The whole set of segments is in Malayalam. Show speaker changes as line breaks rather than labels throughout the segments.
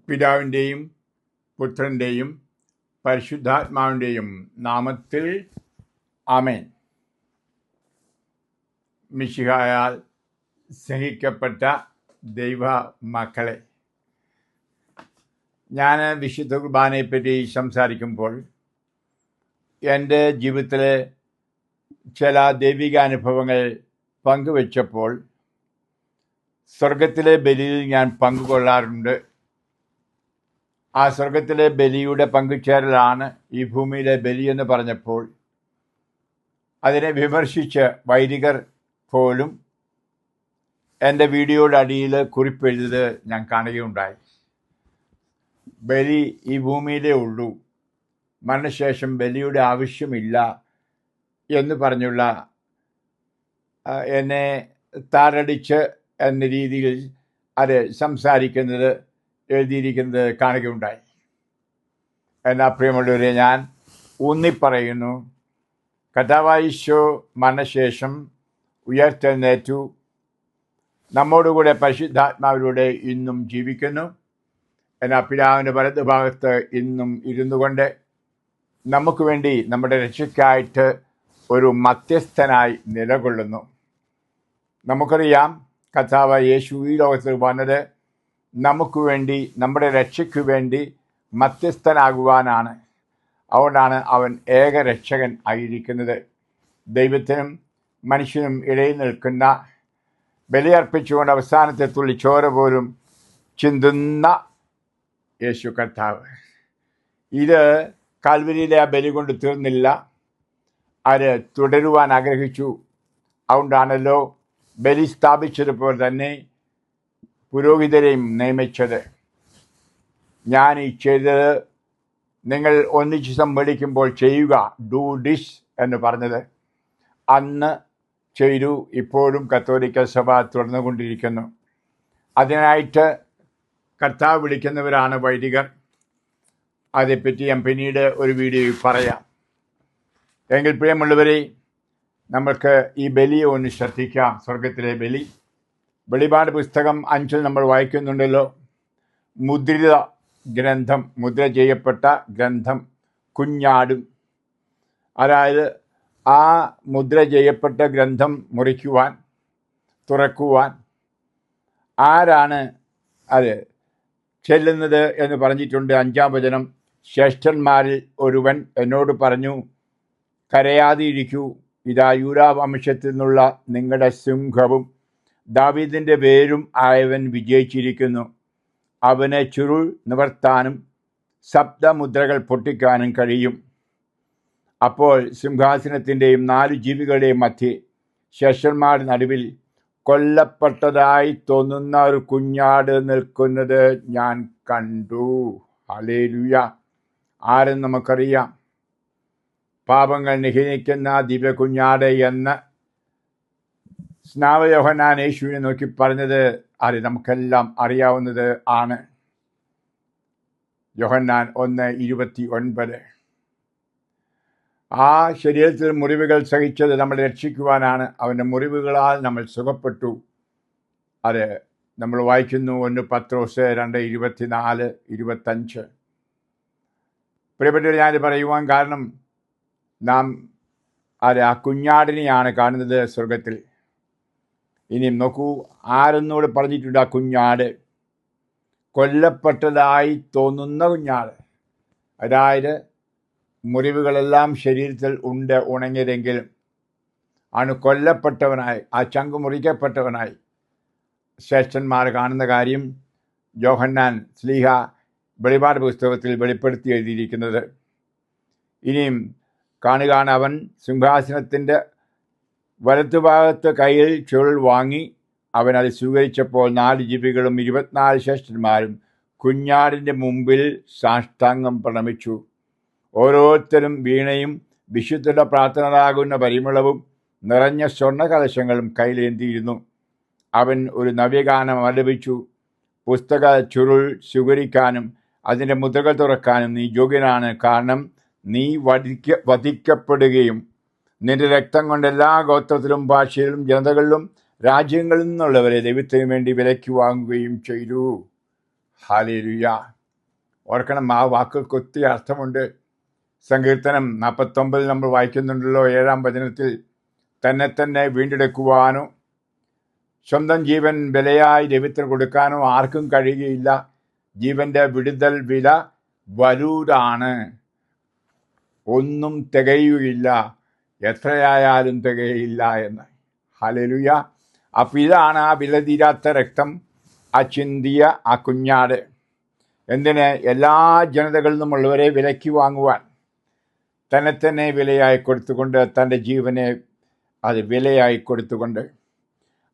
പിതാവിൻ്റെയും പുത്രൻ്റെയും പരിശുദ്ധാത്മാവിൻ്റെയും നാമത്തിൽ ആമേൻ. മിശിഹായാൽ സ്നേഹിക്കപ്പെട്ട ദൈവ മക്കളെ, ഞാൻ വിശുദ്ധ കുർബാനയെപ്പറ്റി സംസാരിക്കുമ്പോൾ എൻ്റെ ജീവിതത്തിലെ ചില ദൈവിക അനുഭവങ്ങൾ പങ്കുവെച്ചപ്പോൾ സ്വർഗത്തിലെ ബലിയിൽ ഞാൻ പങ്കുകൊള്ളാറുണ്ട്. ആ സ്വർഗത്തിലെ ബലിയുടെ പങ്കുചേരലാണ് ഈ ഭൂമിയിലെ ബലി എന്ന് പറഞ്ഞപ്പോൾ അതിനെ വിമർശിച്ച് വൈദികർ പോലും എൻ്റെ വീഡിയോയുടെ അടിയിൽ കുറിപ്പെഴുത് ഞാൻ കാണുകയുണ്ടായി. ബലി ഈ ഭൂമിയിലേ ഉള്ളൂ, മരണശേഷം ബലിയുടെ ആവശ്യമില്ല എന്ന് പറഞ്ഞുള്ള എന്നെ താറടിച്ച് എന്ന രീതിയിൽ അത് സംസാരിക്കുന്നത് എഴുതിയിരിക്കുന്നത് കാണുകയുണ്ടായി. എന്നാൽ പ്രിയമുള്ളവരെ, ഞാൻ ഊന്നിപ്പറയുന്നു, കർത്താവായ ഈശോ മരണശേഷം ഉയർത്തെഴുന്നേറ്റു, നമ്മോടുകൂടെ പരിശുദ്ധാത്മാവിലൂടെ ഇന്നും ജീവിക്കുന്നു. എന്നാൽ പിതാവിൻ്റെ വലതുഭാഗത്ത് ഇന്നും ഇരുന്നു കൊണ്ട് നമുക്ക് വേണ്ടി നമ്മുടെ രക്ഷയ്ക്കായിട്ട് ഒരു മധ്യസ്ഥനായി നിലകൊള്ളുന്നു. നമുക്കറിയാം, കർത്താവായ യേശു ഈ ലോകത്തിൽ വന്നത് നമുക്ക് വേണ്ടി, നമ്മുടെ രക്ഷയ്ക്ക് വേണ്ടി മധ്യസ്ഥനാകുവാനാണ്. അതുകൊണ്ടാണ് അവൻ ഏകരക്ഷകൻ ആയിരിക്കുന്നത്. ദൈവത്തിനും മനുഷ്യനും ഇടയിൽ നിൽക്കുന്ന, ബലിയർപ്പിച്ചുകൊണ്ട് അവസാനത്തെ തുള്ളി ചോര പോലും ചിന്തുന്ന യേശു കർത്താവ്. ഇത് കാൽവരിയിലെ ആ ബലി കൊണ്ട് തീർന്നില്ല, അത് തുടരുവാൻ ആഗ്രഹിച്ചു. അതുകൊണ്ടാണല്ലോ ബലി സ്ഥാപിച്ചതുപോലെ തന്നെ പുരോഹിതരെയും നിയമിച്ചത്. ഞാൻ ഈ ചെയ്തത് നിങ്ങൾ ഒന്നിച്ച് സംവദിക്കുമ്പോൾ ചെയ്യുക, ഡു ഡിസ് എന്ന് പറഞ്ഞത് അന്ന് ചെയ്തു. ഇപ്പോഴും കത്തോലിക്ക സഭ തുടർന്നുകൊണ്ടിരിക്കുന്നു. അതിനായിട്ട് കർത്താവ് വിളിക്കുന്നവരാണ് വൈദികർ. അതേപ്പറ്റി ഞാൻ പിന്നീട് ഒരു വീഡിയോയിൽ പറയാം. എങ്കിൽ പ്രിയമുള്ളവരെ, നമ്മൾക്ക് ഈ ബലിയെ ഒന്ന് ശ്രദ്ധിക്കാം. സ്വർഗത്തിലെ ബലി, വെളിപാട് പുസ്തകം 5 നമ്മൾ വായിക്കുന്നുണ്ടല്ലോ. മുദ്രിത ഗ്രന്ഥം, മുദ്ര ചെയ്യപ്പെട്ട ഗ്രന്ഥം, കുഞ്ഞാടും. അതായത് ആ മുദ്ര ചെയ്യപ്പെട്ട ഗ്രന്ഥം മുറിക്കുവാൻ, തുറക്കുവാൻ ആരാണ് അത് ചെല്ലുന്നത് എന്ന് പറഞ്ഞിട്ടുണ്ട്. 5-ാം വചനം, ശ്രേഷ്ഠന്മാരിൽ ഒരുവൻ എന്നോട് പറഞ്ഞു, കരയാതെ ഇരിക്കൂ, ഇതാ യൂദാ വംശത്തിൽ നിന്നുള്ള നിങ്ങളുടെ സിംഹവും ദാവീദിൻ്റെ വേരും ആയവൻ വിജയിച്ചിരിക്കുന്നു. അവനെ ചുരുൾ നിവർത്താനും ശബ്ദമുദ്രകൾ പൊട്ടിക്കാനും കഴിയും. അപ്പോൾ സിംഹാസനത്തിൻ്റെയും 4 ജീവികളുടെയും മധ്യേ ശ്രേഷ്ഠന്മാരുടെ നടുവിൽ കൊല്ലപ്പെട്ടതായി തോന്നുന്ന ഒരു കുഞ്ഞാട് നിൽക്കുന്നത് ഞാൻ കണ്ടു. ഹല്ലേലൂയ! ആരെന്ന് നമുക്കറിയാം. പാപങ്ങൾ നിഹനിക്കുന്ന ദിവ്യ കുഞ്ഞാട് എന്ന് സ്നാപക യോഹന്നാൻ യേശുവിനെ നോക്കി പറഞ്ഞത് അത് നമുക്കെല്ലാം അറിയാവുന്നത് ആണ്. യോഹന്നാൻ 1:29. ആ ശരീരത്തിൽ മുറിവുകൾ സഹിച്ചത് നമ്മളെ രക്ഷിക്കുവാനാണ്. അവൻ്റെ മുറിവുകളാൽ നമ്മൾ സുഖപ്പെട്ടു. അത് നമ്മൾ വായിക്കുന്നു 1 പത്രോസ് 2:24-25. പ്രിയപ്പെട്ടവർ, ഞാനിത് പറയുവാൻ കാരണം, നാം ആ കുഞ്ഞാടിനെയാണ് കാണുന്നത് സ്വർഗത്തിൽ. ഇനിയും നോക്കൂ, ആരെന്നോട് പറഞ്ഞിട്ടുണ്ട്, ആ കുഞ്ഞാട് കൊല്ലപ്പെട്ടതായി തോന്നുന്ന കുഞ്ഞാട്. അതായത് മുറിവുകളെല്ലാം ശരീരത്തിൽ ഉണ്ട്, ഉണങ്ങിയതെങ്കിലും ആണ് കൊല്ലപ്പെട്ടവനായി, ആ ചങ്ക് മുറിക്കപ്പെട്ടവനായി ശ്രേഷ്ഠന്മാർ കാണുന്ന കാര്യം യോഹന്നാൻ ശ്ലീഹ വെളിപാട് പുസ്തകത്തിൽ വെളിപ്പെടുത്തി എഴുതിയിരിക്കുന്നത്. ഇനിയും കാണുകയാണ്, അവൻ സിംഹാസനത്തിൻ്റെ വലത്തുഭാഗത്ത് കയ്യിൽ ചുരുൾ വാങ്ങി. അവൻ അത് സ്വീകരിച്ചപ്പോൾ 4 ജീവികളും 24 ശ്രേഷ്ഠന്മാരും കുഞ്ഞാടിൻ്റെ മുമ്പിൽ സാഷ്ടാംഗം പ്രണമിച്ചു. ഓരോരുത്തരും വീണയും വിശുദ്ധരുടെ പ്രാർത്ഥനകളാകുന്ന പരിമളവും നിറഞ്ഞ സ്വർണ്ണ കലശങ്ങളും കയ്യിലേന്തിയിരുന്നു. അവൻ ഒരു നവ്യഗാനം ആലപിച്ചു. പുസ്തക ചുരുൾ സ്വീകരിക്കാനും അതിൻ്റെ മുദ്രകൾ തുറക്കാനും നീ യോഗ്യനാണ്, കാരണം നീ വധിക്കപ്പെടുകയും നിന്റെ രക്തം കൊണ്ട് എല്ലാ ഗോത്രത്തിലും ഭാഷയിലും ജനതകളിലും രാജ്യങ്ങളിൽ നിന്നുള്ളവരെ ദൈവത്തിന് വേണ്ടി വിലയ്ക്ക് വാങ്ങുകയും ചെയ്തു. ഹല്ലേലൂയ. ഓർക്കണം, ആ വാക്കുകൾക്ക് ഒത്തിരി അർത്ഥമുണ്ട്. സങ്കീർത്തനം 49 നമ്മൾ വായിക്കുന്നുണ്ടല്ലോ, 7-ാം വചനത്തിൽ, തന്നെ വീണ്ടെടുക്കുവാനോ സ്വന്തം ജീവൻ വിലയായി ദൈവത്തിന് കൊടുക്കാനോ ആർക്കും കഴിയുകയില്ല. ജീവന്റെ വിടുതൽ വില വലുതാണ്, ഒന്നും തികയുകയില്ല, എത്രയായാലും തികയില്ല എന്ന്. ഹല്ലേലൂയ. അപ്പം ഇതാണ് ആ വില തീരാത്ത രക്തം, ആ ചിന്തിയ ആ കുഞ്ഞാട്. എന്തിന്? എല്ലാ ജനതകളിൽ നിന്നുമുള്ളവരെ വിലയ്ക്ക് വാങ്ങുവാൻ തന്നെ വിലയായി കൊടുത്തുകൊണ്ട്, തൻ്റെ ജീവനെ അത് വിലയായി കൊടുത്തുകൊണ്ട്.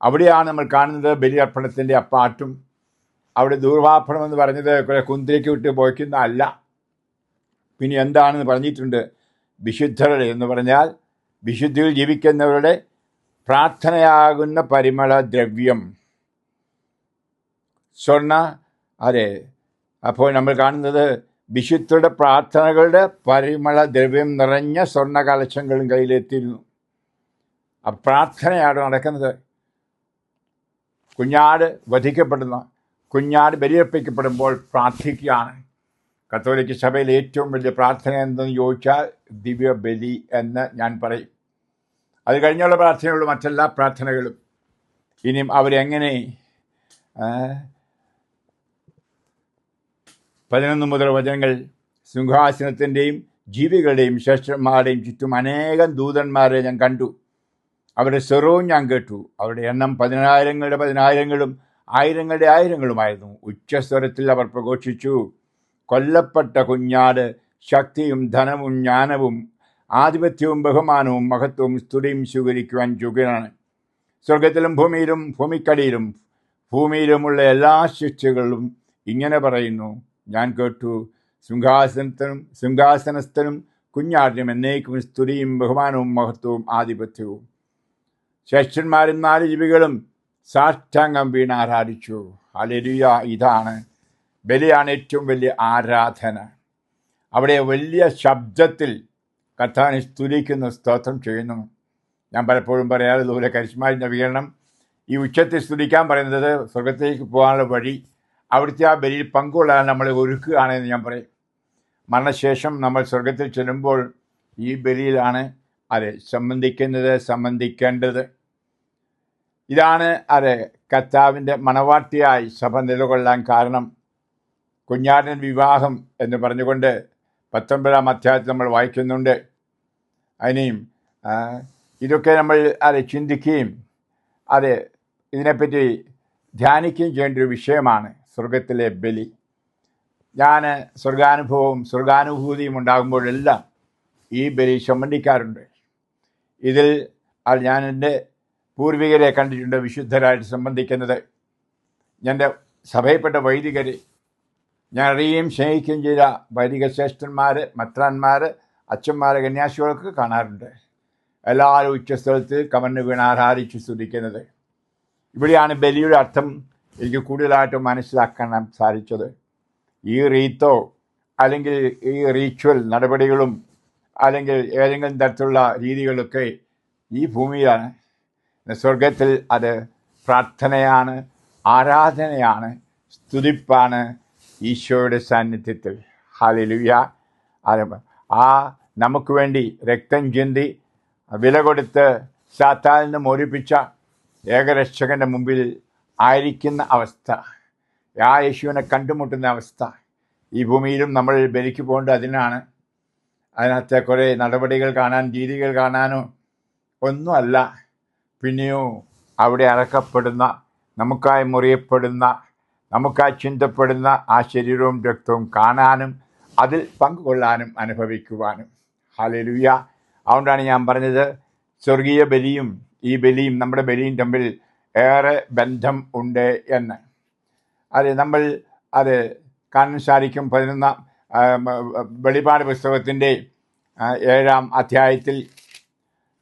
അവിടെയാണ് നമ്മൾ കാണുന്നത് ബലിയർപ്പണത്തിൻ്റെ ആ പാട്ടും. അവിടെ ധൂപാർപ്പണം എന്ന് പറഞ്ഞത് കുന്തിരിക്ക് വിട്ട് പോയിക്കുന്ന അല്ല. പിന്നെ എന്താണെന്ന് പറഞ്ഞിട്ടുണ്ട്? വിശുദ്ധരുടെ എന്ന് പറഞ്ഞാൽ വിശുദ്ധിയിൽ ജീവിക്കുന്നവരുടെ പ്രാർത്ഥനയാകുന്ന പരിമള ദ്രവ്യം, സ്വർണ്ണ. അതെ, അപ്പോൾ നമ്മൾ കാണുന്നത് വിശുദ്ധരുടെ പ്രാർത്ഥനകളുടെ പരിമള ദ്രവ്യം നിറഞ്ഞ സ്വർണ്ണ കലശങ്ങളും കയ്യിലെത്തിയിരുന്നു. ആ പ്രാർത്ഥനയാണ് നടക്കുന്നത്. കുഞ്ഞാട് വധിക്കപ്പെടുന്ന, കുഞ്ഞാട് ബലിയർപ്പിക്കപ്പെടുമ്പോൾ പ്രാർത്ഥിക്കുകയാണ്. കത്തോലിക്ക സഭയിൽ ഏറ്റവും വലിയ പ്രാർത്ഥന എന്തെന്ന് ചോദിച്ചാൽ ദിവ്യ ബലി എന്ന് ഞാൻ പറയും. അത് കഴിഞ്ഞുള്ള പ്രാർത്ഥനയുള്ള മറ്റെല്ലാ പ്രാർത്ഥനകളും. ഇനിയും അവരെങ്ങനെ 11 മുതൽ വചനങ്ങൾ, സിംഹാസനത്തിൻ്റെയും ജീവികളുടെയും ശ്രേഷ്ഠന്മാരുടെയും ചുറ്റും അനേകം ദൂതന്മാരെ ഞാൻ കണ്ടു. അവരുടെ സ്വരവും ഞാൻ കേട്ടു. അവരുടെ എണ്ണം 10,000-ങ്ങളുടെ 10,000-ങ്ങളും 1,000-ങ്ങളുടെ 1,000-ങ്ങളുമായിരുന്നു. ഉച്ചസ്വരത്തിൽ അവർ പ്രഘോഷിച്ചു, കൊല്ലപ്പെട്ട കുഞ്ഞാട് ശക്തിയും ധനവും ജ്ഞാനവും ആധിപത്യവും ബഹുമാനവും മഹത്വവും സ്തുതിയും സ്വീകരിക്കുവാൻ യോഗ്യനാണ്. സ്വർഗത്തിലും ഭൂമിയിലും ഭൂമിക്കടിയിലും ഭൂമിയിലുമുള്ള എല്ലാ ശിക്ഷകളും ഇങ്ങനെ പറയുന്നു, ഞാൻ കേട്ടു, സിംഹാസനസ്ഥനും കുഞ്ഞാടിനും എന്നേക്കും സ്തുതിയും ബഹുമാനവും മഹത്വവും ആധിപത്യവും. ശ്രേഷ്ഠന്മാരും 4 ജീവികളും സാഷ്ടാംഗം വീണ് ആരാധിച്ചു. ഹല്ലേലൂയ. ഇതാണ് ബലിയാണ് ഏറ്റവും വലിയ ആരാധന. അവിടെ വലിയ ശബ്ദത്തിൽ കർത്താവിനെ സ്തുതിക്കുന്നു, സ്തോത്രം ചെയ്യുന്നു. ഞാൻ പലപ്പോഴും പറയാറ് ഇതുപോലെ കരിസ്മാറ്റിക് നവീകരണം ഈ ഉച്ചത്തിൽ സ്തുതിക്കാൻ പറയുന്നത് സ്വർഗത്തിലേക്ക് പോകാനുള്ള വഴി, അവിടുത്തെ ആ ബലിയിൽ പങ്കുകൊള്ളാൻ നമ്മളെ ഒരുക്കുകയാണെന്ന് ഞാൻ പറയും. മരണശേഷം നമ്മൾ സ്വർഗത്തിൽ ചെല്ലുമ്പോൾ ഈ ബലിയിലാണ് സംബന്ധിക്കേണ്ടത്. ഇതാണ് കർത്താവിൻ്റെ മണവാട്ടിയായി സഭ നിലകൊള്ളാൻ കാരണം. കുഞ്ഞാടൻ വിവാഹം എന്ന് പറഞ്ഞുകൊണ്ട് 19-ാം അധ്യായത്തിൽ നമ്മൾ വായിക്കുന്നുണ്ട്. അതിനെയും ഇതൊക്കെ നമ്മൾ ചിന്തിക്കുകയും ഇതിനെപ്പറ്റി ധ്യാനിക്കുകയും ചെയ്യേണ്ട ഒരു വിഷയമാണ് സ്വർഗത്തിലെ ബലി. ഞാൻ സ്വർഗാനുഭൂതിയും ഉണ്ടാകുമ്പോഴെല്ലാം ഈ ബലി സംബന്ധിക്കാറുണ്ട്. ഇതിൽ ഞാൻ എൻ്റെ പൂർവികരെ കണ്ടിട്ടുണ്ട് വിശുദ്ധരായിട്ട് സംബന്ധിക്കുന്നത്. എൻ്റെ സഭയിൽപ്പെട്ട വൈദികർ, ഞാൻ അറിയുകയും സ്നേഹിക്കുകയും ചെയ്ത വൈദിക ശ്രേഷ്ഠന്മാർ, മെത്രാന്മാർ, അച്ഛന്മാർ, കന്യാസികളൊക്കെ കാണാറുണ്ട്. എല്ലാവരും ഉച്ചസ്ഥലത്ത് കമന്ന് വീണ് ആരാധിച്ച് സ്തുതിക്കുന്നത്. ഇവിടെയാണ് ബലിയുടെ അർത്ഥം എനിക്ക് കൂടുതലായിട്ട് മനസ്സിലാക്കാൻ സാധിച്ചത്. ഈ റീത്തോ അല്ലെങ്കിൽ ഈ റീച്വൽ നടപടികളും അല്ലെങ്കിൽ ഏതെങ്കിലും തരത്തിലുള്ള രീതികളൊക്കെ ഈ ഭൂമിയിലാണ്. സ്വർഗത്തിൽ അത് പ്രാർത്ഥനയാണ്, ആരാധനയാണ്, സ്തുതിപ്പാണ് ഈശോയുടെ സാന്നിധ്യത്തിൽ. ഹല്ലേലൂയ. നമുക്ക് വേണ്ടി രക്തം ചിന്തി വില കൊടുത്ത് സാത്താനിൽ നിന്ന് മോചിപ്പിച്ച ഏകരക്ഷകൻ്റെ മുമ്പിൽ ആയിരിക്കുന്ന അവസ്ഥ, ആ യേശുവിനെ കണ്ടുമുട്ടുന്ന അവസ്ഥ ഈ ഭൂമിയിലും നമ്മൾ ബലിക്ക് പോകേണ്ടത് അതിനാണ്. അതിനകത്തെ കുറേ നടപടികൾ കാണാൻ, രീതികൾ കാണാനോ ഒന്നുമല്ല. പിന്നെയോ അവിടെ അറക്കപ്പെടുന്ന, നമുക്കായി മുറിയപ്പെടുന്ന, നമുക്കായി ചിന്തപ്പെടുന്ന ആ ശരീരവും രക്തവും കാണാനും അതിൽ പങ്കുകൊള്ളാനും അനുഭവിക്കുവാനും. ഹല്ലേലൂയ. അതുകൊണ്ടാണ് ഞാൻ പറഞ്ഞത് സ്വർഗീയ ബലിയും ഈ ബലിയും നമ്മുടെ ബലിയും തമ്മിൽ ഏറെ ബന്ധം ഉണ്ട് എന്ന്. നമ്മൾ കാണാൻ സാധിക്കും. 11-ാം വെളിപാട് പുസ്തകത്തിൻ്റെ 7-ാം അധ്യായത്തിൽ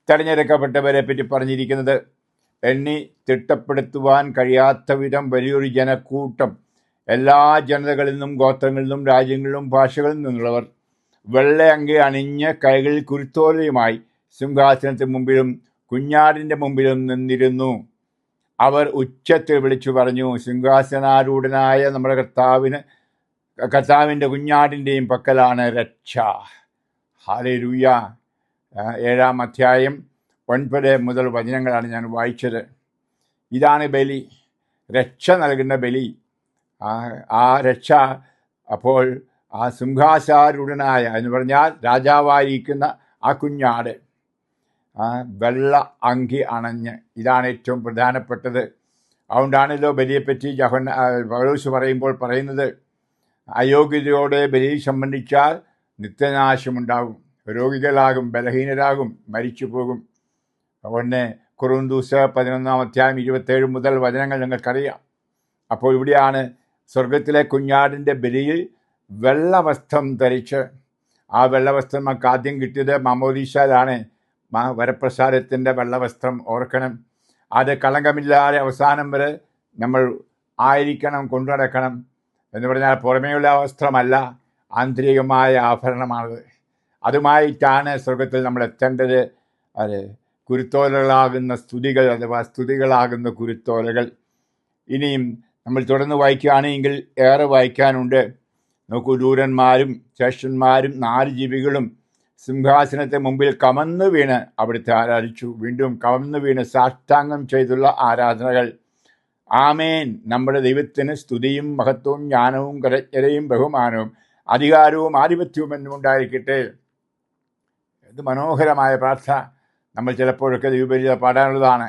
തിരഞ്ഞെടുക്കപ്പെട്ടവരെ പറ്റി പറഞ്ഞിരിക്കുന്നത്, എണ്ണി തിട്ടപ്പെടുത്തുവാൻ കഴിയാത്ത വിധം വലിയൊരു ജനക്കൂട്ടം, എല്ലാ ജനതകളിൽ നിന്നും ഗോത്രങ്ങളിൽ നിന്നും രാജ്യങ്ങളിലും ഭാഷകളിൽ നിന്നുള്ളവർ വെള്ള അങ്കി അണിഞ്ഞ് കൈകളിൽ കുരുത്തോലയുമായി സിംഹാസനത്തിന് മുമ്പിലും കുഞ്ഞാടിൻ്റെ മുമ്പിലും നിന്നിരുന്നു. അവർ ഉച്ചത്തിൽ വിളിച്ചു പറഞ്ഞു, സിംഹാസനാരൂഢനായ നമ്മുടെ കർത്താവിൻ്റെ കുഞ്ഞാടിൻ്റെയും പക്കലാണ് രക്ഷ. ഹല്ലേലൂയ. 7-ാം അധ്യായം 9 മുതൽ വചനങ്ങളാണ് ഞാൻ വായിച്ചത്. ഇതാണ് ബലി, രക്ഷ നൽകുന്ന ബലി. ആ രക്ഷ അപ്പോൾ ആ സിംഹാസനാരൂഢനായ എന്ന് പറഞ്ഞാൽ രാജാവായിരിക്കുന്ന ആ കുഞ്ഞാട് വെള്ള അങ്കി അണഞ്ഞ്, ഇതാണ് ഏറ്റവും പ്രധാനപ്പെട്ടത്. അതുകൊണ്ടാണല്ലോ ബലിയെപ്പറ്റി പൗലോസ് പറയുമ്പോൾ പറയുന്നത്, അയോഗ്യതയോടെ ബലി സംബന്ധിച്ചാൽ നിത്യനാശമുണ്ടാകും, രോഗികളാകും, ബലഹീനരാകും, മരിച്ചു പോകും. അതുകൊണ്ട് കൊറിന്തോസ് 11-ാം അധ്യായം 27 മുതൽ വചനങ്ങൾ നിങ്ങൾക്കറിയാം. അപ്പോൾ ഇവിടെയാണ് സ്വർഗത്തിലെ കുഞ്ഞാടിൻ്റെ ബലിയിൽ വെള്ളവസ്ത്രം ധരിച്ച്, ആ വെള്ളവസ്ത്രം നമുക്ക് ആദ്യം കിട്ടിയത് മാമോദീസയിലാണ്. വരപ്രസാദത്തിൻ്റെ വെള്ളവസ്ത്രം ഓർക്കണം. അത് കളങ്കമില്ലാതെ അവസാനം വരെ നമ്മൾ ആയിരിക്കണം, കൊണ്ടു നടക്കണം. എന്ന് പറഞ്ഞാൽ പുറമേയുള്ള വസ്ത്രമല്ല, ആന്തരികമായ ആഭരണമാണത്. അതുമായിട്ടാണ് സ്വർഗത്തിൽ നമ്മൾ എത്തേണ്ടത്. അത് കുരുത്തോലകളാകുന്ന സ്തുതികൾ, അഥവാ സ്തുതികളാകുന്ന കുരുത്തോലകൾ. ഇനിയും നമ്മൾ തുടർന്ന് വായിക്കുകയാണെങ്കിൽ ഏറെ വായിക്കാനുണ്ട്. നോക്കൂ, ദൂരന്മാരും ശ്രേഷ്ഠന്മാരും 4 ജീവികളും സിംഹാസനത്തെ മുമ്പിൽ കമന്നു വീണ് അവിടുത്തെ ആരാധിച്ചു. വീണ്ടും കമന്നു വീണ് സാഷ്ടാംഗം ചെയ്തുള്ള ആരാധനകൾ. ആമേൻ, നമ്മുടെ ദൈവത്തിന് സ്തുതിയും മഹത്വവും ജ്ഞാനവും കരജ്ഞതയും ബഹുമാനവും അധികാരവും ആധിപത്യവും എന്നും ഉണ്ടായിരിക്കട്ടെ. ഇത് മനോഹരമായ പ്രാർത്ഥന. നമ്മൾ ചിലപ്പോഴൊക്കെ ദൈവബലിയിൽ പാടാനുള്ളതാണ്.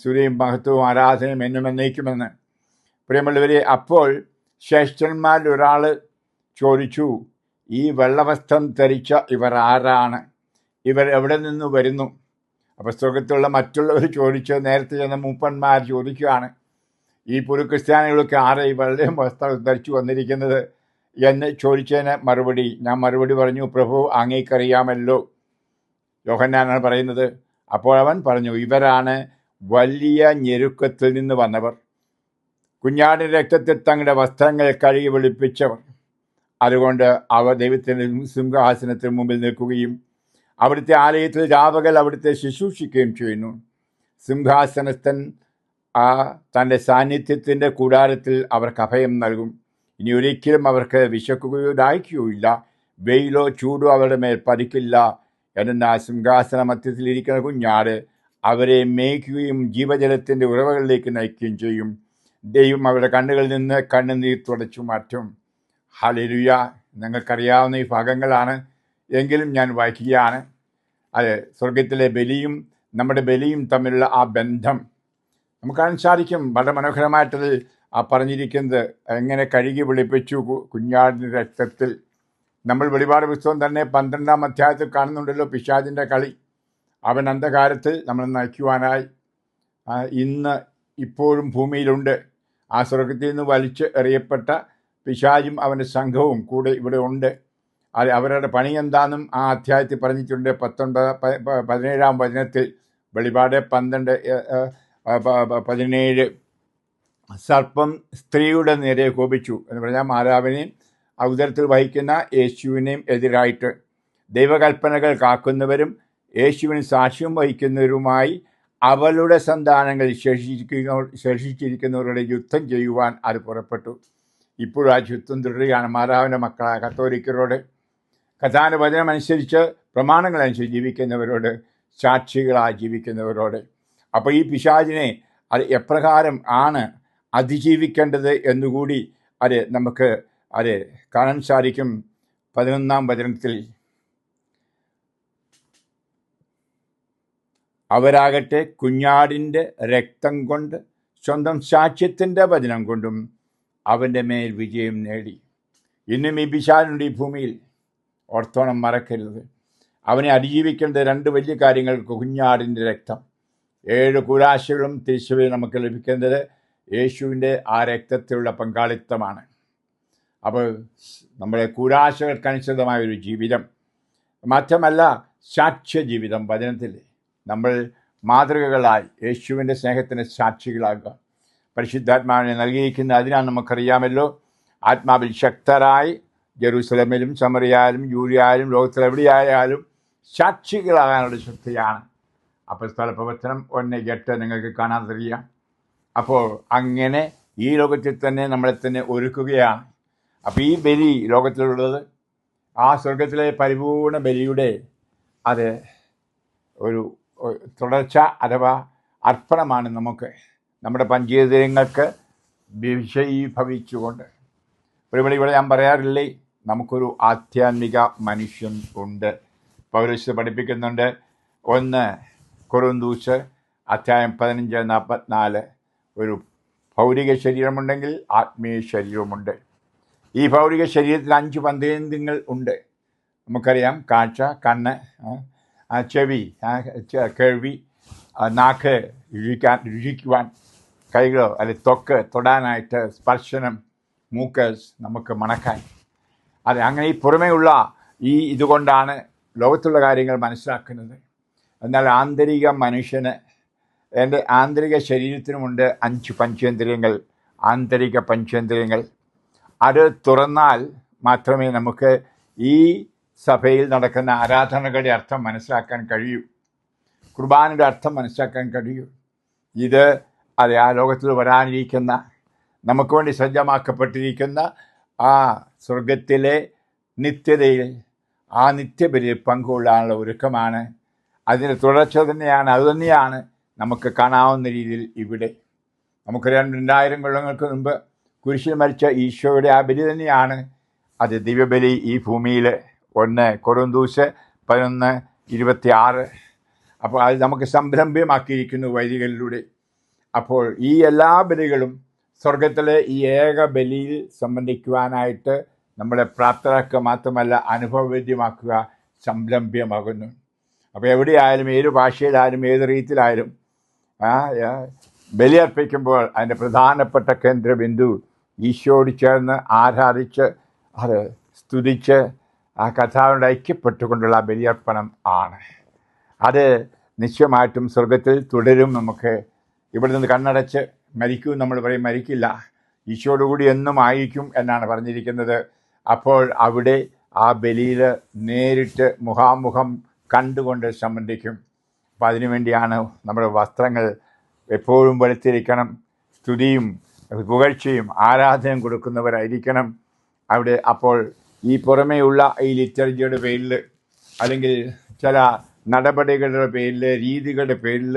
സ്തുതിയും മഹത്വവും ആരാധനയും എന്നും എന്നേക്കുമെന്ന്. പ്രിയമുള്ളവരെ, അപ്പോൾ ശ്രേഷ്ഠന്മാരിൽ ഒരാൾ ചോദിച്ചു, ഈ വെള്ളവസ്ത്രം ധരിച്ച ഇവർ ആരാണ്? ഇവർ എവിടെ നിന്ന് വരുന്നു? അപ്പോൾ സ്വർഗത്തിലുള്ള മറ്റുള്ളവർ ചോദിച്ച് നേരത്തെ ചെന്ന മൂപ്പന്മാർ ചോദിക്കുകയാണ്, ഈ പുതുക്രിസ്ത്യാനികളൊക്കെ ആരെ ഈ വെള്ള വസ്ത്രം ധരിച്ചു വന്നിരിക്കുന്നത് എന്ന് ചോദിച്ചതിന് ഞാൻ മറുപടി പറഞ്ഞു, പ്രഭു അങ്ങേക്കറിയാമല്ലോ. യോഹന്നാനാണ് പറയുന്നത്. അപ്പോൾ അവൻ പറഞ്ഞു, ഇവരാണ് വലിയ ഞെരുക്കത്തിൽ നിന്ന് വന്നവർ, കുഞ്ഞാടിൻ്റെ രക്തത്തിൽ തങ്ങളുടെ വസ്ത്രങ്ങൾ കഴുകി വെളുപ്പിച്ചവർ. അതുകൊണ്ട് അവർ ദൈവത്തിൻ്റെ സിംഹാസനത്തിന് മുമ്പിൽ നിൽക്കുകയും അവിടുത്തെ ആലയത്തിൽ രാപകൽ അവിടുത്തെ ശുശ്രൂഷിക്കുകയും ചെയ്യുന്നു. സിംഹാസനസ്ഥൻ തൻ്റെ സാന്നിധ്യത്തിൻ്റെ കൂടാരത്തിൽ അവർക്ക് അഭയം നൽകും. ഇനി ഒരിക്കലും അവർക്ക് വിശക്കുകയോ ദാഹിക്കുകയോ ഇല്ല. വെയിലോ ചൂടോ അവരുടെ മേൽ പതിക്കില്ല. എന്നാൽ സിംഹാസന മധ്യത്തിലിരിക്കുന്ന കുഞ്ഞാട് അവരെ മേയ്ക്കുകയും ജീവജലത്തിൻ്റെ ഉറവകളിലേക്ക് നയിക്കുകയും ചെയ്യും. ദൈവം അവരുടെ കണ്ണുകളിൽ നിന്ന് കണ്ണുനീർ തുടച്ചു മാറ്റും. ഹല്ലേലൂയ. നിങ്ങൾക്കറിയാവുന്ന ഈ ഭാഗങ്ങളാണ്, എങ്കിലും ഞാൻ വായിക്കുകയാണ്. അത് സ്വർഗത്തിലെ ബലിയും നമ്മുടെ ബലിയും തമ്മിലുള്ള ആ ബന്ധം നമുക്ക് കാണാൻ സാധിക്കും. വളരെ മനോഹരമായിട്ടത് പറഞ്ഞിരിക്കുന്നത് എങ്ങനെ കഴുകി വെളുപ്പിച്ചു കുഞ്ഞാടിൻ്റെ രക്തത്തിൽ. നമ്മൾ വെളിപാട് പുസ്തകം തന്നെ 12-ാം അധ്യായത്തിൽ കാണുന്നുണ്ടല്ലോ പിശാചിൻ്റെ കളി. അവൻ അന്ധകാരത്തിൽ നമ്മൾ നയിക്കുവാനായി ഇന്ന് ഇപ്പോഴും ഭൂമിയിലുണ്ട്. ആ സ്വർഗത്തിൽ നിന്ന് വലിച്ച് എറിയപ്പെട്ട പിശാചും അവൻ്റെ സംഘവും കൂടെ ഇവിടെ ഉണ്ട്. അത് അവരുടെ പണി എന്താണെന്നും ആ അധ്യായത്തിൽ പറഞ്ഞിട്ടുണ്ട്. 17-ാം വചനത്തിൽ, വെളിപാട് 12:17. സർപ്പം സ്ത്രീയുടെ നേരെ കോപിച്ചു എന്ന് പറഞ്ഞാൽ മാതാവിനെയും ഉദരത്തിൽ വഹിക്കുന്ന യേശുവിനെയും എതിരായിട്ട് ദൈവകൽപ്പനകൾ കാക്കുന്നവരും യേശുവിന് സാക്ഷ്യം വഹിക്കുന്നവരുമായി അവളുടെ സന്താനങ്ങൾ ശേഷിച്ചിരിക്കുന്നവരുടെ യുദ്ധം ചെയ്യുവാൻ അത് പുറപ്പെട്ടു. ഇപ്പോഴും ആ യുദ്ധം തുടരുകയാണ്. മാതാവിൻ്റെ മക്കളായ കത്തോലിക്കരോട്, കഥാന വചനമനുസരിച്ച് പ്രമാണങ്ങളനുസരിച്ച് ജീവിക്കുന്നവരോട്, സാക്ഷികളായി ജീവിക്കുന്നവരോട്. അപ്പോൾ ഈ പിശാചിനെ അത് എപ്രകാരം ആണ് അതിജീവിക്കേണ്ടത് എന്നുകൂടി നമുക്ക് കാണാൻ സാധിക്കും. 11-ാം വചനത്തിൽ, അവരാകട്ടെ കുഞ്ഞാടിൻ്റെ രക്തം കൊണ്ട് സ്വന്തം സാക്ഷ്യത്തിൻ്റെ വചനം കൊണ്ടും അവൻ്റെ മേൽ വിജയം നേടി. ഇന്നും ഈ പിശാചുണ്ട് ഈ ഭൂമിയിൽ, ഓർത്തോണം, മറക്കരുത്. അവനെ അതിജീവിക്കേണ്ടത് 2 വലിയ കാര്യങ്ങൾ. കുഞ്ഞാടിൻ്റെ രക്തം, 7 കൂരാശകളും തിരിച്ചുവഴി നമുക്ക് ലഭിക്കേണ്ടത് യേശുവിൻ്റെ ആ രക്തത്തിലുള്ള പങ്കാളിത്തമാണ്. അപ്പോൾ നമ്മുടെ കൂരാശകൾക്കനുസൃതമായ ഒരു ജീവിതം, മാത്രമല്ല സാക്ഷ്യ ജീവിതം. വചനത്തിൽ നമ്മൾ മാതൃകകളായി യേശുവിൻ്റെ സ്നേഹത്തിന് സാക്ഷികളാകുക. പരിശുദ്ധാത്മാവിനെ നൽകിയിരിക്കുന്ന അതിനാണ് നമുക്കറിയാമല്ലോ. ആത്മാവിൽ ശക്തരായി ജെറൂസലമിലും സമറിയായാലും യൂരിയായാലും ലോകത്തിലെവിടെയായാലും സാക്ഷികളാകാനുള്ള ശക്തിയാണ്. അപ്പോസ്തല പ്രവർത്തനം 1:8 നിങ്ങൾക്ക് കാണാൻ കഴിയാം. അപ്പോൾ അങ്ങനെ ഈ ലോകത്തിൽ തന്നെ നമ്മളെ തന്നെ ഒരുക്കുകയാണ്. അപ്പോൾ ഈ ബലി ലോകത്തിലുള്ളത് ആ സ്വർഗത്തിലെ പരിപൂർണ ബലിയുടെ അത് ഒരു തുടർച്ച അഥവാ അർപ്പണമാണ് നമുക്ക് നമ്മുടെ പഞ്ചേന്ദ്രിയങ്ങൾക്ക് വിഷയീഭവിച്ചുകൊണ്ട്. ഇവിടെ ഞാൻ പറയാറില്ലേ, നമുക്കൊരു ആധ്യാത്മിക മനുഷ്യൻ ഉണ്ട്. പൗലോസ് പഠിപ്പിക്കുന്നുണ്ട് 1 കൊറിന്തോസ് അധ്യായം 15:44, ഒരു ഭൗതിക ശരീരമുണ്ടെങ്കിൽ ആത്മീയ ശരീരമുണ്ട്. ഈ ഭൗതിക ശരീരത്തിൽ 5 പഞ്ചേന്ദ്രിയങ്ങൾ ഉണ്ട്. നമുക്കറിയാം, കാഴ്ച, കണ്ണ്, ചെവി, കേൾവി, നാക്ക് രുചിക്കുവാൻ, കൈകളോ അല്ലെങ്കിൽ ത്വക്ക് തൊടാനായിട്ട്, സ്പർശനം, മൂക്ക് നമുക്ക് മണക്കാൻ. അതെ, അങ്ങനെ ഈ പുറമേയുള്ള ഇതുകൊണ്ടാണ് ലോകത്തുള്ള കാര്യങ്ങൾ മനസ്സിലാക്കുന്നത്. എന്നാൽ ആന്തരിക മനുഷ്യന്, എൻ്റെ ആന്തരിക ശരീരത്തിനുമുണ്ട് 5 പഞ്ചേന്ദ്രിയങ്ങൾ, ആന്തരിക പഞ്ചേന്ദ്രിയങ്ങൾ. അത് തുറന്നാൽ മാത്രമേ നമുക്ക് ഈ സഭയിൽ നടക്കുന്ന ആരാധനകളുടെ അർത്ഥം മനസ്സിലാക്കാൻ കഴിയൂ, കുർബാനയുടെ അർത്ഥം മനസ്സിലാക്കാൻ കഴിയൂ. ഇത് അതെ, ആ ലോകത്തിൽ വരാനിരിക്കുന്ന, നമുക്ക് വേണ്ടി സജ്ജമാക്കപ്പെട്ടിരിക്കുന്ന ആ സ്വർഗത്തിലെ നിത്യതയിൽ ആ നിത്യബലിയിൽ പങ്കുകൊള്ളാനുള്ള ഒരുക്കമാണ്. അതിൻ്റെ തുടർച്ച തന്നെയാണ്. അതുതന്നെയാണ് നമുക്ക് കാണാവുന്ന രീതിയിൽ ഇവിടെ. നമുക്കറിയാം, 2000 കൊല്ലങ്ങൾക്ക് മുമ്പ് കുരിശിൽ മരിച്ച ഈശോയുടെ ആ ബലി തന്നെയാണ് അത് ദിവ്യബലി ഈ ഭൂമിയിൽ. 1 കൊറിന്തോസ് 11:26. അപ്പോൾ അത് നമുക്ക് സംരംഭ്യമാക്കിയിരിക്കുന്നു വൈദികരിലൂടെ. അപ്പോൾ ഈ എല്ലാ ബലികളും സ്വർഗത്തിലെ ഈ ഏക ബലിയിൽ സംബന്ധിക്കുവാനായിട്ട് നമ്മളെ പ്രാപ്തരാക്കുക മാത്രമല്ല, അനുഭവവേദ്യമാക്കുക, സംരംഭ്യമാകുന്നു. അപ്പോൾ എവിടെയായാലും, ഏത് ഭാഷയിലായാലും, ഏത് രീതിയിലായാലും ബലിയർപ്പിക്കുമ്പോൾ അതിൻ്റെ പ്രധാനപ്പെട്ട കേന്ദ്രബിന്ദു ഈശോയോട് ചേർന്ന് ആരാധിച്ച് അത് സ്തുതിച്ച് ആ കർത്താവിനോട് ഐക്യപ്പെട്ടുകൊണ്ടുള്ള ബലിയർപ്പണം ആണ്. അത് നിശ്ചയമായിട്ടും സ്വർഗത്തിൽ തുടരും. നമുക്ക് ഇവിടെ നിന്ന് കണ്ണടച്ച് മരിക്കും നമ്മൾ പറയും, മരിക്കില്ല, ഈശോയോടുകൂടി എന്നും ആയിരിക്കും എന്നാണ് പറഞ്ഞിരിക്കുന്നത്. അപ്പോൾ അവിടെ ആ ബലിയിൽ നേരിട്ട് മുഖാമുഖം കണ്ടുകൊണ്ട് സംബന്ധിക്കും. അപ്പോൾ അതിനുവേണ്ടിയാണ് നമ്മുടെ വസ്ത്രങ്ങൾ എപ്പോഴും വെളുത്തിരിക്കണം, സ്തുതിയും പുകഴ്ചയും ആരാധനയും കൊടുക്കുന്നവരായിരിക്കണം അവിടെ. അപ്പോൾ ഈ പുറമേയുള്ള ഈ ലിറ്റർജിയുടെ പേരിൽ അല്ലെങ്കിൽ ചില നടപടികളുടെ പേരിൽ, രീതികളുടെ പേരിൽ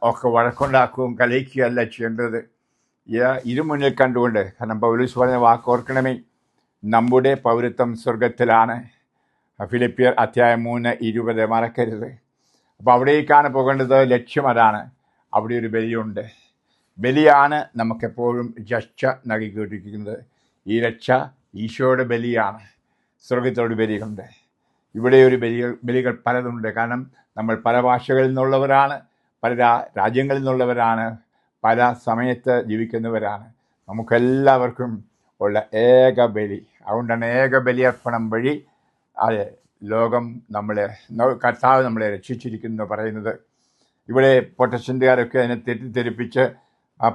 ഒക്കെ വഴക്കുണ്ടാക്കുകയും കലയിക്കുകയല്ല ചെയ്യേണ്ടത്. ഇത് മുന്നിൽ കണ്ടുകൊണ്ട്, കാരണം പൗലോസ് പറഞ്ഞ വാക്ക് ഓർക്കണമേ, നമ്മുടെ പൗരത്വം സ്വർഗത്തിലാണ്. ഫിലിപ്പിയർ അധ്യായം 3:20 മറക്കരുത്. അപ്പോൾ അവിടേക്കാണ് പോകേണ്ടത്. ലക്ഷ്യം അതാണ്. അവിടെ ഒരു ബലിയുണ്ട്. ബലിയാണ് നമുക്കെപ്പോഴും രക്ഷ നൽകിക്കൊണ്ടിരിക്കുന്നത്. ഈ രക്ഷ ഈശോയുടെ ബലിയാണ്. സ്വർഗത്തോട് ബലികളുണ്ട്, ഇവിടെ ഒരു ബലികൾ പലതുണ്ട്. കാരണം നമ്മൾ പല ഭാഷകളിൽ നിന്നുള്ളവരാണ്, പല രാജ്യങ്ങളിൽ നിന്നുള്ളവരാണ്, പല സമയത്ത് ജീവിക്കുന്നവരാണ്. നമുക്കെല്ലാവർക്കും ഉള്ള ഏക ബലി. അതുകൊണ്ടാണ് ഏക ബലിയർപ്പണം വഴി അത് ലോകം കർത്താവ് നമ്മളെ രക്ഷിച്ചിരിക്കുന്നു പറയുന്നത്. ഇവിടെ പ്രൊട്ടസ്റ്റന്റുകാരൊക്കെ അതിനെ തെറ്റിദ്ധരിപ്പിച്ച്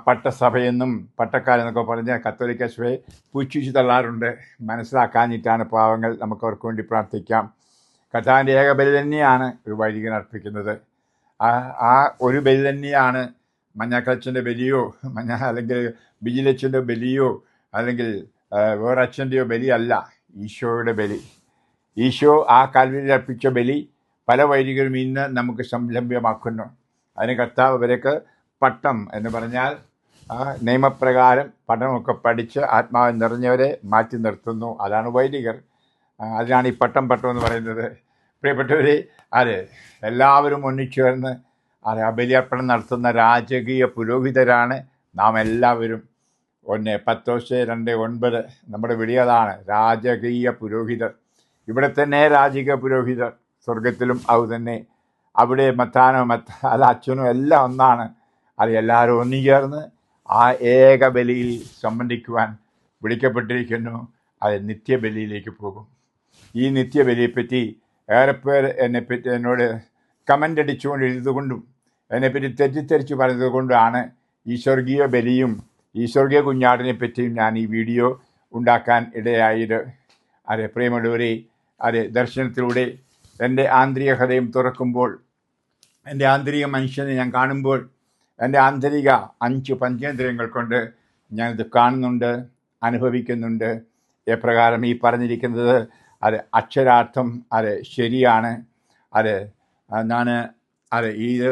പട്ടസഭയെന്നും പട്ടക്കാരെന്നൊക്കെ പറഞ്ഞ് കത്തോലിക്ക സഭയെ പുച്ഛിച്ച് തള്ളാറുണ്ട്. മനസ്സിലാക്കാഞ്ഞിട്ടാണ് പാവങ്ങൾ. നമുക്ക് അവർക്ക് വേണ്ടി പ്രാർത്ഥിക്കാം. കർത്താവിൻ്റെ ഏക ബലി തന്നെയാണ് ഒരു വൈദികൻ അർപ്പിക്കുന്നത്. ആ ഒരു ബലി തന്നെയാണ് മഞ്ഞാക്കളച്ചൻ്റെ ബലിയോ അല്ലെങ്കിൽ ബിജിലച്ചൻ്റെ ബലിയോ അല്ലെങ്കിൽ വേറച്ഛൻ്റെയോ ബലി അല്ല, ഈശോയുടെ ബലി. ഈശോ ആ കാൽവരിയിൽ അർപ്പിച്ച ബലി പല വൈദികരും ഇന്ന് നമുക്ക് സംരംഭ്യമാക്കുന്നു. അതിന് കർത്താവ് അവരൊക്കെ പട്ടം എന്ന് പറഞ്ഞാൽ നിയമപ്രകാരം പഠനമൊക്കെ പഠിച്ച് ആത്മാവ് നിറഞ്ഞവരെ മാറ്റി നിർത്തുന്നു. അതാണ് വൈദികർ. അതിനാണ് ഈ പട്ടം എന്ന് പറയുന്നത്. പ്രിയപ്പെട്ടവരെ, അത് എല്ലാവരും ഒന്നിച്ചേർന്ന് ബലിയർപ്പണം നടത്തുന്ന രാജകീയ പുരോഹിതരാണ് നാം എല്ലാവരും. 1 പത്രോസ് 2:9 നമ്മുടെ വിളി അതാണ്, രാജകീയ പുരോഹിതർ. ഇവിടെ തന്നെ രാജകീയ പുരോഹിതർ, സ്വർഗത്തിലും അതുതന്നെ. അവിടെ അല്ല അച്ഛനും എല്ലാം ഒന്നാണ്. അത് എല്ലാവരും ഒന്നുചേർന്ന് ആ ഏക ബലിയിൽ സംബന്ധിക്കുവാൻ വിളിക്കപ്പെട്ടിരിക്കുന്നു. അത് നിത്യബലിയിലേക്ക് പോകും. ഈ നിത്യബലിയെപ്പറ്റി ഏറെപ്പേർ എന്നോട് കമൻ്റ് അടിച്ചുകൊണ്ട് എഴുതുകൊണ്ടും എന്നെപ്പറ്റി തെറ്റിദ്ധരിച്ച് പറഞ്ഞതുകൊണ്ടാണ് ഈ സ്വർഗീയ ബലിയും ഈ സ്വർഗീയ കുഞ്ഞാടിനെ പറ്റിയും ഞാൻ ഈ വീഡിയോ ഉണ്ടാക്കാൻ ഇടയായത്. അതെ പ്രിയമുള്ളവരെ, അതെ ദർശനത്തിലൂടെ എൻ്റെ ആന്തരിക ഹൃദയം തുറക്കുമ്പോൾ, എൻ്റെ ആന്തരിക മനുഷ്യനെ ഞാൻ കാണുമ്പോൾ, എൻ്റെ ആന്തരിക 5 പഞ്ചേന്ദ്രിയങ്ങൾ കൊണ്ട് ഞാനിത് കാണുന്നുണ്ട്, അനുഭവിക്കുന്നുണ്ട്. എപ്രകാരം ഈ പറഞ്ഞിരിക്കുന്നത് അത് അക്ഷരാർത്ഥം അത് ശരിയാണ്. അത് ഞാൻ ഇത്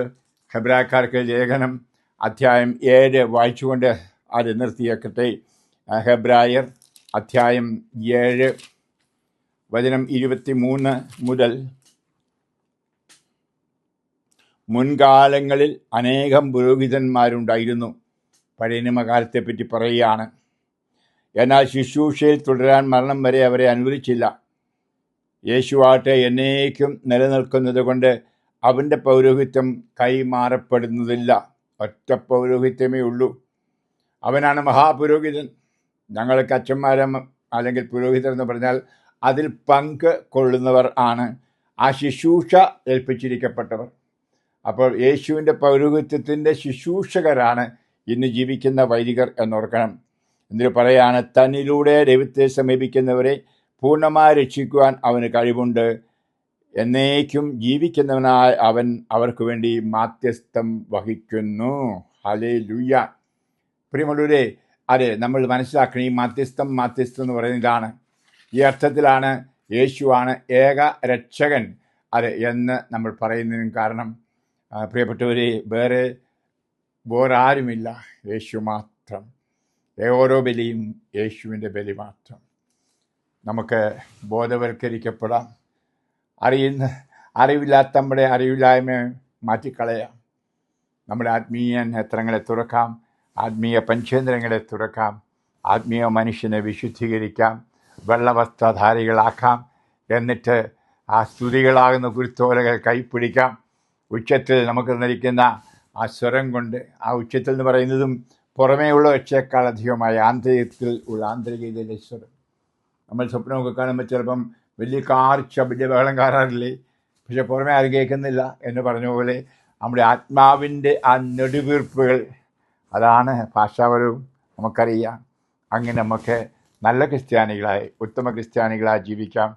ഹെബ്രായക്കാർക്ക് ലേഖനം അധ്യായം 7 വായിച്ചുകൊണ്ട് അത് നിർത്തിയേക്കട്ടെ. ഹെബ്രായർ അധ്യായം 7 വചനം 23 മുതൽ. മുൻകാലങ്ങളിൽ അനേകം പുരോഹിതന്മാരുണ്ടായിരുന്നു. പഴയ നിയമകാലത്തെപ്പറ്റി പറയുകയാണ്. എന്നാൽ ശുശ്രൂഷയിൽ തുടരാൻ മരണം വരെ അവരെ അനുവദിച്ചില്ല. യേശുവാകട്ടെ എന്നേക്കും നിലനിൽക്കുന്നത് കൊണ്ട് അവൻ്റെ പൗരോഹിത്യം കൈമാറപ്പെടുന്നതില്ല. ഒറ്റ പൗരോഹിത്യമേ ഉള്ളൂ. അവനാണ് മഹാപുരോഹിതൻ. ഞങ്ങൾക്ക് അച്ഛന്മാരും അല്ലെങ്കിൽ പുരോഹിതർ എന്ന് പറഞ്ഞാൽ അതിൽ പങ്ക് കൊള്ളുന്നവർ ആണ്, ആ ശുശ്രൂഷ ഏൽപ്പിച്ചിരിക്കപ്പെട്ടവർ. അപ്പോൾ യേശുവിൻ്റെ പൗരോഹിത്യത്തിൻ്റെ ശുശ്രൂഷകരാണ് ഇന്ന് ജീവിക്കുന്ന വൈദികർ എന്നോർക്കണം. എന്നിട്ട് പറയാണ്, തന്നിലൂടെ ദൈവത്തെ സമീപിക്കുന്നവരെ പൂർണ്ണമായി രക്ഷിക്കുവാൻ അവന് കഴിവുണ്ട്. എന്നേക്കും ജീവിക്കുന്നവനായ അവൻ അവർക്ക് വേണ്ടി മാധ്യസ്ഥം വഹിക്കുന്നു. ഹല്ലേലൂയ. പ്രിയമുള്ളവരെ, അതെ, നമ്മൾ മനസ്സിലാക്കണം, ഈ മാധ്യസ്ഥം എന്ന് പറയുന്നതാണ്. ഈ അർത്ഥത്തിലാണ് യേശുവാണ് ഏക രക്ഷകൻ എന്ന് നമ്മൾ പറയുന്നതിനും കാരണം. പ്രിയപ്പെട്ടവരെ, വേറെ ആരുമില്ല, യേശു മാത്രം. ഓരോ ബലിയും യേശുവിൻ്റെ ബലി മാത്രം. നമുക്ക് ബോധവൽക്കരിക്കപ്പെടാം. അറിവില്ലാത്ത നമ്മുടെ അറിവില്ലായ്മ മാറ്റിക്കളയാം. നമ്മുടെ ആത്മീയ നേത്രങ്ങളെ തുറക്കാം, ആത്മീയ പഞ്ചേന്ദ്രങ്ങളെ തുറക്കാം, ആത്മീയ മനുഷ്യനെ വിശുദ്ധീകരിക്കാം, വെള്ളവസ്ത്രധാരികളാക്കാം. എന്നിട്ട് ആ സ്തുതികളാകുന്ന കുരുത്തോലകൾ കൈപ്പിടിക്കാം. ഉച്ചത്തിൽ നമുക്ക് നരിക്കുന്ന ആ സ്വരം കൊണ്ട്, ആ ഉച്ചത്തിൽ എന്ന് പറയുന്നതും പുറമേയുള്ള ഒച്ചയേക്കാൾ അധികമായ ആന്തരികത്തിൽ ഉള്ള ആന്തരികതയിലെ സ്വരം. നമ്മൾ സ്വപ്നമൊക്കെ കാണുമ്പോൾ ചിലപ്പം വലിയ കാർച്ച, വലിയ ബഹളം കാറാറില്ലേ, പക്ഷെ പുറമേ ആരും കേൾക്കുന്നില്ല എന്ന് പറഞ്ഞ പോലെ നമ്മുടെ ആത്മാവിൻ്റെ ആ നെടുവീർപ്പുകൾ, അതാണ് ഭാഷാപരവും നമുക്കറിയാം. അങ്ങനെ നമുക്ക് നല്ല ക്രിസ്ത്യാനികളായി, ഉത്തമ ക്രിസ്ത്യാനികളായി ജീവിക്കാം.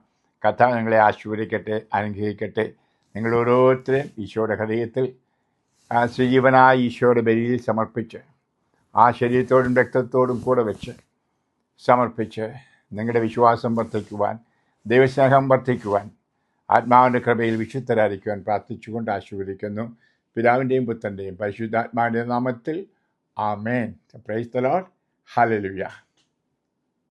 കർത്താവ് നിങ്ങളെ ആശീർവദിക്കട്ടെ, അനുഗ്രഹിക്കട്ടെ. നിങ്ങൾ ഓരോരുത്തരെയും ഈശോയുടെ ഹൃദയത്തിൽ സജീവനായ ഈശോയുടെ ബലിയിൽ സമർപ്പിച്ച്, ആ ശരീരത്തോടും രക്തത്തോടും കൂടെ വെച്ച് സമർപ്പിച്ച് നിങ്ങളുടെ വിശ്വാസം വർദ്ധിക്കുവാൻ, ദൈവസ്നേഹം വർദ്ധിക്കുവാൻ, ആത്മാവിൻ്റെ കൃപയിൽ വിശുദ്ധരായിരിക്കുവാൻ പ്രാർത്ഥിച്ചുകൊണ്ട് ആശീർവദിക്കുന്നു. പിതാവിൻ്റെയും പുത്രൻ്റെയും പരിശുദ്ധാത്മാവിൻ്റെ നാമത്തിൽ ആമേൻ. Praise the lord. ഹല്ലേലൂയ.